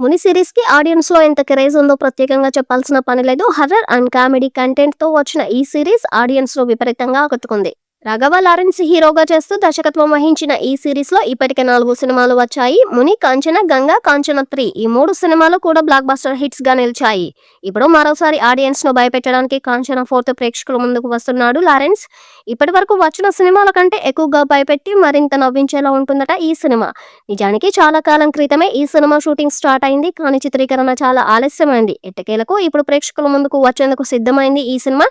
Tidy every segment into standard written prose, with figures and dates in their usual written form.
ముని సిరీస్‌కి ఆడియన్స్‌లో ఎంత క్రేజ్ ఉందో ప్రత్యేకంగా చెప్పాల్సిన పని లేదు. హర్రర్ అండ్ కామెడీ కంటెంట్‌తో వచ్చిన ఈ సిరీస్ ఆడియన్స్‌లో విపరీతంగా ఆకట్టుకుంది. రాఘవ లారెన్స్ హీరోగా చేస్తూ దర్శకత్వం వహించిన ఈ సిరీస్‌లో ఇప్పటికే 4 సినిమాలు వచ్చాయి. ముని, కాంచన, గంగా, కాంచన 3 ఈ 3 సినిమాలు కూడా బ్లాక్ బస్టర్ హిట్స్‌గా నిలిచాయి. ఇప్పుడు మరోసారి ఆడియన్స్‌ను భయపెట్టడానికి కాంచన 4th ప్రేక్షకుల ముందుకు వస్తున్నాడు లారెన్స్. ఇప్పటివరకు వచ్చిన సినిమాల కంటే ఎక్కువగా భయపెట్టి మరింత నవ్వించేలా ఉంటుందట ఈ సినిమా. నిజానికి చాలా కాలం క్రితమే ఈ సినిమా షూటింగ్ స్టార్ట్ అయింది. కానీ చిత్రీకరణ చాలా ఆలస్యమైంది. ఎట్టకేలకు ఇప్పుడు ప్రేక్షకుల ముందుకు వచ్చేందుకు సిద్ధమైంది ఈ సినిమా.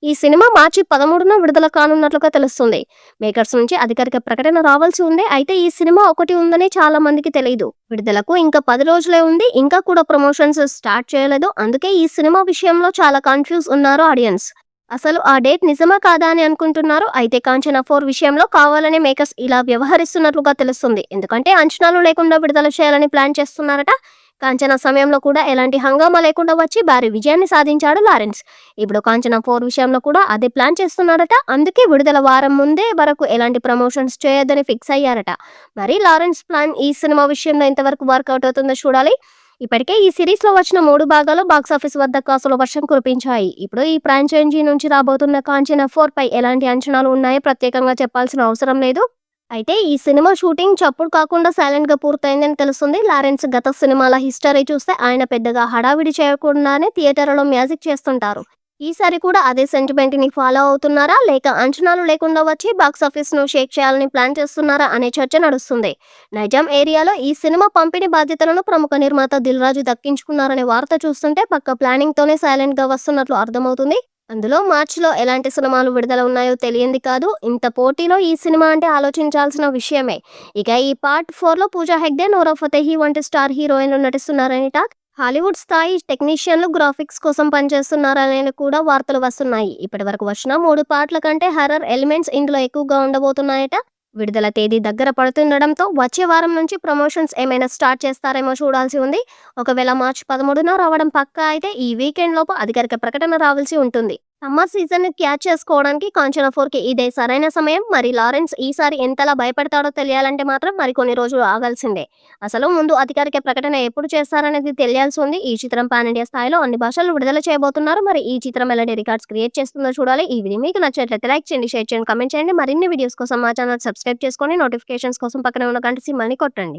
ఈ సినిమా మార్చి 13న విడుదల కానున్నట్లుగా తెలుస్తుంది. మేకర్స్ నుంచి అధికారిక ప్రకటన రావాల్సి ఉంది. అయితే ఈ సినిమా ఒకటి ఉందని చాలా మందికి తెలియదు. విడుదలకు ఇంకా 10 రోజులే ఉంది. ఇంకా కూడా ప్రమోషన్స్ స్టార్ట్ చేయలేదు. అందుకే ఈ సినిమా విషయంలో చాలా కన్ఫ్యూజ్ ఉన్నారు ఆడియన్స్. అసలు ఆ డేట్ నిజమా కాదా అని అనుకుంటున్నారు. అయితే కాంచన 4 విషయంలో కావాలనే మేకర్స్ ఇలా వ్యవహరిస్తున్నట్లుగా తెలుస్తుంది. ఎందుకంటే అంచనాలు లేకుండా విడుదల చేయాలని ప్లాన్ చేస్తున్నారట. కాంచన సమయంలో కూడా ఎలాంటి హంగామా లేకుండా వచ్చి భారీ విజయాన్ని సాధించాడు లారెన్స్. ఇప్పుడు కాంచన 4 విషయంలో కూడా అదే ప్లాన్ చేస్తున్నాడట. అందుకే విడుదల వారం ముందే వరకు ఎలాంటి ప్రమోషన్స్ చేయొద్దని ఫిక్స్ అయ్యారట. మరి లారెన్స్ ప్లాన్ ఈ సినిమా విషయంలో ఎంతవరకు వర్కౌట్ అవుతుందో చూడాలి. ఇప్పటికే ఈ సిరీస్ లో వచ్చిన 3 భాగాలు బాక్సాఫీస్ వద్ద కాసుల వర్షం కురిపించాయి. ఇప్పుడు ఈ ఫ్రాంచైజీ నుంచి రాబోతున్న కాంచన 4 పై ఎలాంటి అంచనాలు ఉన్నాయో ప్రత్యేకంగా చెప్పాల్సిన అవసరం లేదు. అయితే ఈ సినిమా షూటింగ్ చప్పుడు కాకుండా సైలెంట్ గా పూర్తయిందని తెలుస్తుంది. లారెన్స్ గత సినిమాల హిస్టరీ చూస్తే ఆయన పెద్దగా హడావిడి చేయకుండానే థియేటర్లో మ్యాజిక్ చేస్తుంటారు. ఈసారి కూడా అదే సెంటిమెంట్ ని ఫాలో అవుతున్నారా, లేక అంచనాలు లేకుండా వచ్చి బాక్సాఫీస్ ను షేక్ చేయాలని ప్లాన్ చేస్తున్నారా అనే చర్చ నడుస్తుంది. నైజాం ఏరియాలో ఈ సినిమా పంపిణీ బాధ్యతలను ప్రముఖ నిర్మాత దిల్ రాజు దక్కించుకున్నారనే వార్త చూస్తుంటే పక్క ప్లానింగ్ తోనే సైలెంట్ గా వస్తున్నట్లు అర్థమవుతుంది. అందులో మార్చిలో ఎలాంటి సినిమాలు విడుదల ఉన్నాయో తెలియంది కాదు. ఇంత పోటీలో ఈ సినిమా అంటే ఆలోచించాల్సిన విషయమే. ఇక ఈ పార్ట్ 4లో పూజా హెగ్డే, నోరా ఫతేహి వంటి స్టార్ హీరోయిన్లు నటిస్తున్నారని టాక్. హాలీవుడ్ స్థాయి టెక్నీషియన్లు గ్రాఫిక్స్ కోసం పనిచేస్తున్నారని కూడా వార్తలు వస్తున్నాయి. ఇప్పటి వరకు వచ్చిన 3 పార్ట్ల కంటే హర్రర్ ఎలిమెంట్స్ ఇందులో ఎక్కువగా ఉండబోతున్నాయట. విడుదల తేదీ దగ్గర పడుతుండడంతో వచ్చే వారం నుంచి ప్రమోషన్స్ ఏమైనా స్టార్ట్ చేస్తారేమో చూడాల్సి ఉంది. ఒకవేళ మార్చి 13న రావడం పక్కా అయితే ఈ వీకెండ్ లోపు అధికారిక ప్రకటన రావాల్సి ఉంటుంది. సమ్మర్ సీజన్ ని క్యాచ్ చేసుకోవడానికి కాంచన 4కి ఇదే సరైన సమయం. మరి లారెన్స్ ఈసారి ఎంతలా భయపడతాడో తెలియాలంటే మాత్రం మరికొన్ని రోజులు ఆగాల్సిందే. అసలు ముందు అధికారిక ప్రకటన ఎప్పుడు చేస్తారనేది తెలియాల్సి ఉంది. ఈ చిత్రం పాన్ ఇండియా స్థాయిలో అన్ని భాషల్లో విడుదల చేయబోతున్నారు. మరి ఈ చిత్రం ఎలాంటి రికార్డ్స్ క్రియేట్ చేస్తుందో చూడాలి. ఈ వీడియో మీకు నచ్చినట్లయితే లైక్ చేయండి, షేర్ చేయండి, కమెంట్ చేయండి. మరిన్ని వీడియోస్ కోసం మా ఛానల్ సబ్స్క్రైబ్ చేసుకొని నోటిఫికేషన్స్ కోసం పక్కనే ఉన్న గంట సింబల్ని కొట్టండి.